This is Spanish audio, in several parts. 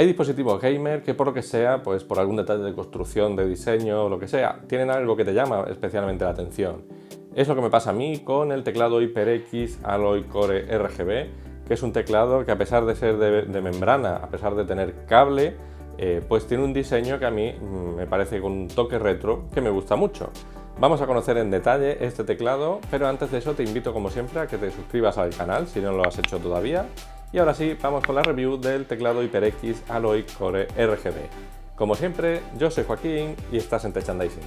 Hay dispositivos gamer que por lo que sea, pues por algún detalle de construcción, de diseño o lo que sea, tienen algo que te llama especialmente la atención. Es lo que me pasa a mí con el teclado HyperX Alloy Core RGB, que es un teclado que a pesar de ser de membrana, a pesar de tener cable, pues tiene un diseño que a mí me parece con un toque retro que me gusta mucho. Vamos a conocer en detalle este teclado, pero antes de eso te invito como siempre a que te suscribas al canal si no lo has hecho todavía. Y ahora sí, vamos con la review del teclado HyperX Alloy Core RGB. Como siempre, yo soy Joaquín y estás en Techandising.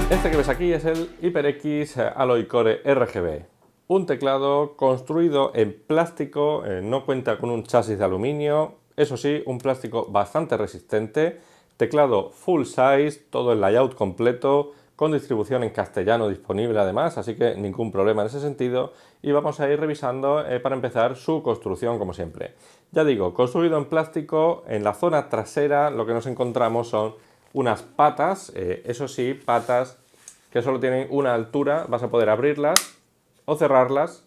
Este que ves aquí es el HyperX Alloy Core RGB. Un teclado construido en plástico, no cuenta con un chasis de aluminio, eso sí, un plástico bastante resistente, teclado full size, todo el layout completo, con distribución en castellano disponible además, así que ningún problema en ese sentido, y vamos a ir revisando para empezar su construcción como siempre. Ya digo, construido en plástico, en la zona trasera lo que nos encontramos son unas patas, eso sí, patas que solo tienen una altura, vas a poder abrirlas o cerrarlas,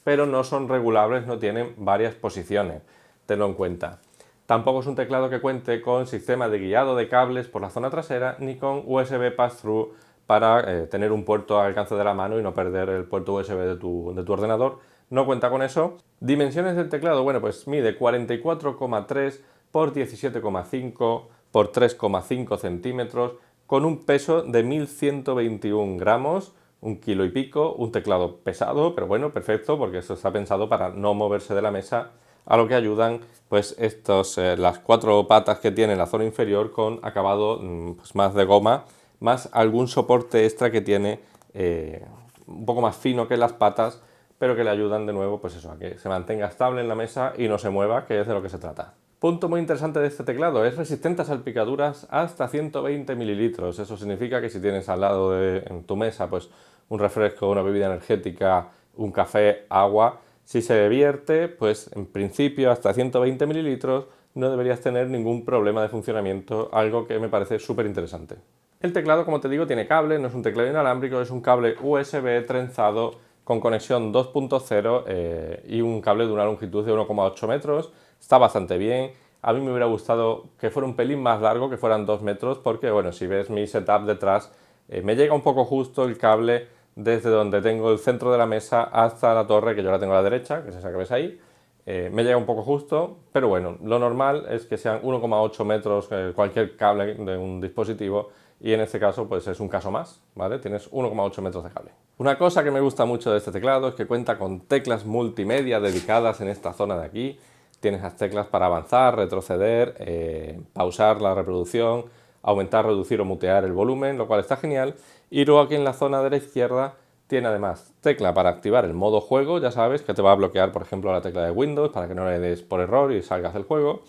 pero no son regulables, no tienen varias posiciones, tenlo en cuenta. Tampoco es un teclado que cuente con sistema de guiado de cables por la zona trasera, ni con USB Pass-Through para tener un puerto al alcance de la mano y no perder el puerto USB de tu ordenador. No cuenta con eso. Dimensiones del teclado, bueno, pues mide 44,3 por 17,5 por 3,5 centímetros, con un peso de 1121 gramos, un kilo y pico, un teclado pesado, pero bueno, perfecto, porque esto está pensado para no moverse de la mesa, a lo que ayudan pues las cuatro patas que tiene en la zona inferior con acabado pues más de goma, más algún soporte extra que tiene un poco más fino que las patas, pero que le ayudan de nuevo pues eso, a que se mantenga estable en la mesa y no se mueva, que es de lo que se trata. Punto muy interesante de este teclado, es resistente a salpicaduras hasta 120 mililitros. Eso significa que si tienes al lado en tu mesa pues un refresco, una bebida energética, un café, agua, si se vierte, pues en principio hasta 120 mililitros no deberías tener ningún problema de funcionamiento, algo que me parece súper interesante. El teclado, como te digo, tiene cable, no es un teclado inalámbrico, es un cable USB trenzado con conexión 2.0 y un cable de una longitud de 1,8 metros. Está bastante bien. A mí me hubiera gustado que fuera un pelín más largo, que fueran 2 metros, porque bueno, si ves mi setup detrás, me llega un poco justo el cable desde donde tengo el centro de la mesa hasta la torre, que yo la tengo a la derecha, que es esa que ves ahí. Me llega un poco justo, pero bueno, lo normal es que sean 1,8 metros cualquier cable de un dispositivo, y en este caso pues es un caso más, ¿vale? Tienes 1,8 metros de cable. Una cosa que me gusta mucho de este teclado es que cuenta con teclas multimedia dedicadas en esta zona de aquí. Tienes las teclas para avanzar, retroceder, pausar la reproducción, aumentar, reducir o mutear el volumen, lo cual está genial. Y luego aquí en la zona de la izquierda tiene además tecla para activar el modo juego, ya sabes que te va a bloquear por ejemplo la tecla de Windows para que no le des por error y salgas del juego,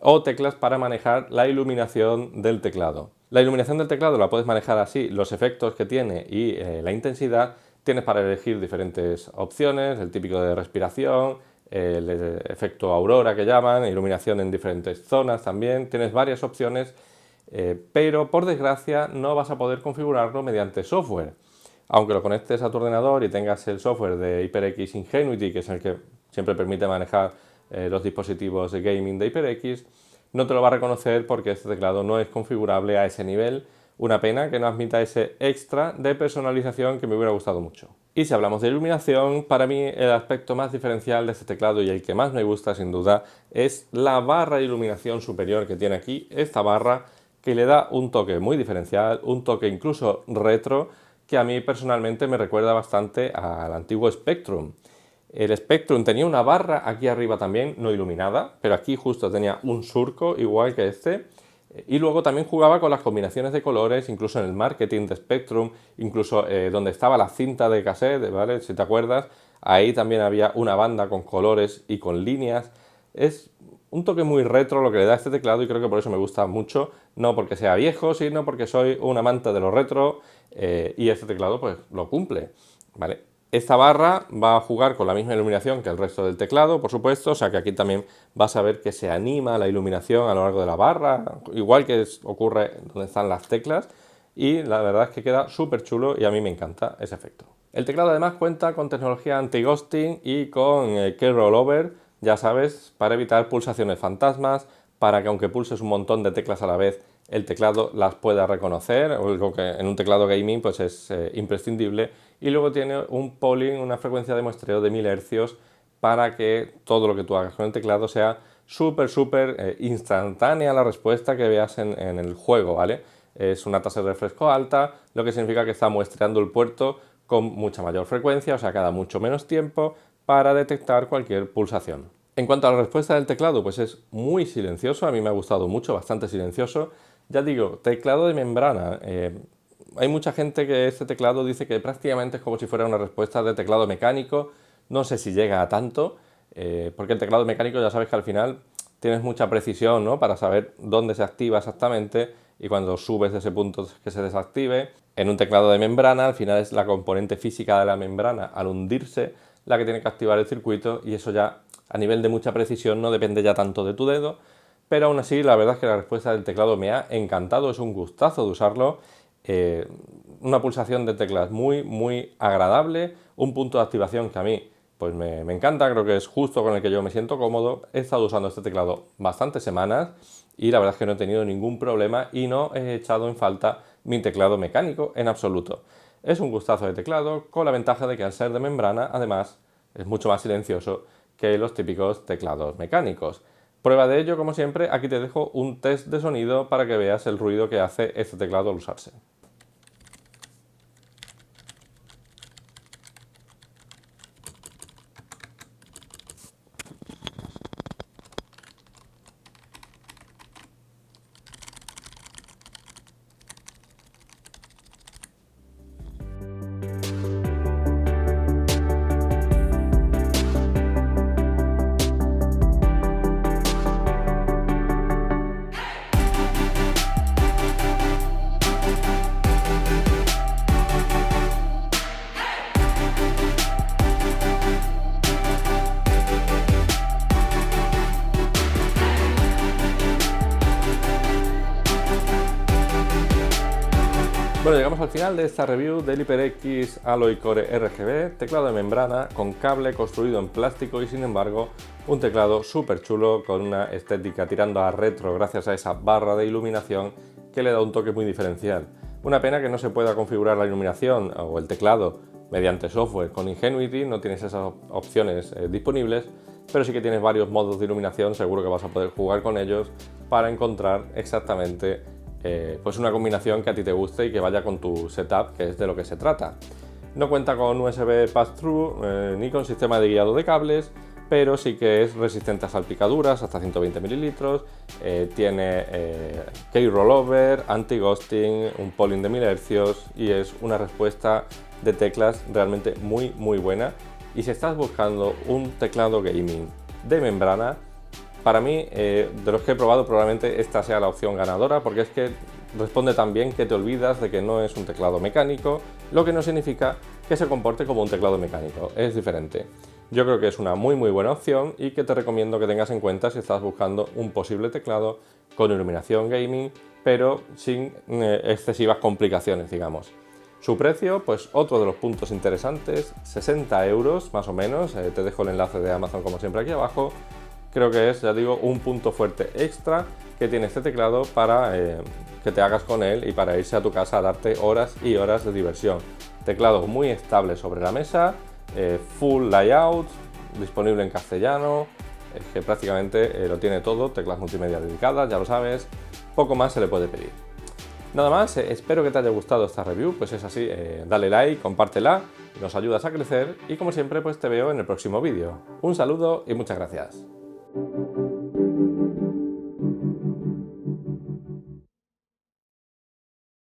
o teclas para manejar la iluminación del teclado. La iluminación del teclado la puedes manejar así, los efectos que tiene y la intensidad. Tienes para elegir diferentes opciones, el típico de respiración, el efecto aurora que llaman, iluminación en diferentes zonas también. Tienes varias opciones, pero por desgracia no vas a poder configurarlo mediante software. Aunque lo conectes a tu ordenador y tengas el software de HyperX Ingenuity, que es el que siempre permite manejar los dispositivos de gaming de HyperX, no te lo va a reconocer porque este teclado no es configurable a ese nivel. Una pena que no admita ese extra de personalización que me hubiera gustado mucho. Y si hablamos de iluminación, para mí el aspecto más diferencial de este teclado y el que más me gusta sin duda es la barra de iluminación superior que tiene aquí, esta barra que le da un toque muy diferencial, un toque incluso retro, que a mí personalmente me recuerda bastante al antiguo Spectrum. El Spectrum tenía una barra aquí arriba también, no iluminada, pero aquí justo tenía un surco igual que este. Y luego también jugaba con las combinaciones de colores, incluso en el marketing de Spectrum, incluso donde estaba la cinta de cassette, ¿vale? Si te acuerdas, ahí también había una banda con colores y con líneas. Es un toque muy retro lo que le da a este teclado y creo que por eso me gusta mucho, no porque sea viejo, sino porque soy un amante de lo retro y este teclado pues lo cumple, ¿vale? Esta barra va a jugar con la misma iluminación que el resto del teclado, por supuesto, o sea que aquí también vas a ver que se anima la iluminación a lo largo de la barra, igual que ocurre donde están las teclas, y la verdad es que queda súper chulo y a mí me encanta ese efecto. El teclado además cuenta con tecnología anti-ghosting y con key rollover, ya sabes, para evitar pulsaciones fantasmas, para que aunque pulses un montón de teclas a la vez, el teclado las pueda reconocer, algo que en un teclado gaming pues es imprescindible. Y luego tiene un polling, una frecuencia de muestreo de 1000 Hz para que todo lo que tú hagas con el teclado sea súper instantánea la respuesta que veas en el juego, ¿vale? Es una tasa de refresco alta, lo que significa que está muestreando el puerto con mucha mayor frecuencia, o sea, cada mucho menos tiempo para detectar cualquier pulsación. En cuanto a la respuesta del teclado, pues es muy silencioso, a mí me ha gustado mucho, bastante silencioso. Ya digo, teclado de membrana. Hay mucha gente que este teclado dice que prácticamente es como si fuera una respuesta de teclado mecánico. No sé si llega a tanto, porque el teclado mecánico ya sabes que al final tienes mucha precisión, ¿no? Para saber dónde se activa exactamente y cuando subes de ese punto que se desactive. En un teclado de membrana, al final es la componente física de la membrana al hundirse la que tiene que activar el circuito, y eso ya a nivel de mucha precisión no depende ya tanto de tu dedo, pero aún así la verdad es que la respuesta del teclado me ha encantado, es un gustazo de usarlo. Una pulsación de teclas muy agradable, un punto de activación que a mí pues me encanta, creo que es justo con el que yo me siento cómodo. He estado usando este teclado bastantes semanas y la verdad es que no he tenido ningún problema y no he echado en falta mi teclado mecánico en absoluto. Es un gustazo de teclado, con la ventaja de que al ser de membrana además es mucho más silencioso que los típicos teclados mecánicos. Prueba de ello, como siempre, aquí te dejo un test de sonido para que veas el ruido que hace este teclado al usarse. Bueno, llegamos al final de esta review del HyperX Alloy Core RGB, teclado de membrana con cable construido en plástico y sin embargo un teclado súper chulo con una estética tirando a retro gracias a esa barra de iluminación que le da un toque muy diferencial. Una pena que no se pueda configurar la iluminación o el teclado mediante software con Ingenuity, no tienes esas opciones disponibles, pero sí que tienes varios modos de iluminación, seguro que vas a poder jugar con ellos para encontrar exactamente pues una combinación que a ti te guste y que vaya con tu setup, que es de lo que se trata. No cuenta con USB pass-through ni con sistema de guiado de cables, pero sí que es resistente a salpicaduras hasta 120 mililitros, tiene key rollover, anti-ghosting, un polling de 1000 Hz y es una respuesta de teclas realmente muy buena. Y si estás buscando un teclado gaming de membrana, para mí, de los que he probado, probablemente esta sea la opción ganadora, porque es que responde tan bien que te olvidas de que no es un teclado mecánico, lo que no significa que se comporte como un teclado mecánico, es diferente. Yo creo que es una muy buena opción y que te recomiendo que tengas en cuenta si estás buscando un posible teclado con iluminación gaming, pero sin excesivas complicaciones, digamos. Su precio, pues otro de los puntos interesantes, 60 euros más o menos, te dejo el enlace de Amazon como siempre aquí abajo. Creo que es, ya digo, un punto fuerte extra que tiene este teclado para que te hagas con él y para irse a tu casa a darte horas y horas de diversión. Teclado muy estable sobre la mesa, full layout, disponible en castellano, es que prácticamente lo tiene todo, teclas multimedia dedicadas, ya lo sabes, poco más se le puede pedir. Nada más, espero que te haya gustado esta review, pues es así, dale like, compártela, nos ayudas a crecer y como siempre pues te veo en el próximo vídeo. Un saludo y muchas gracias.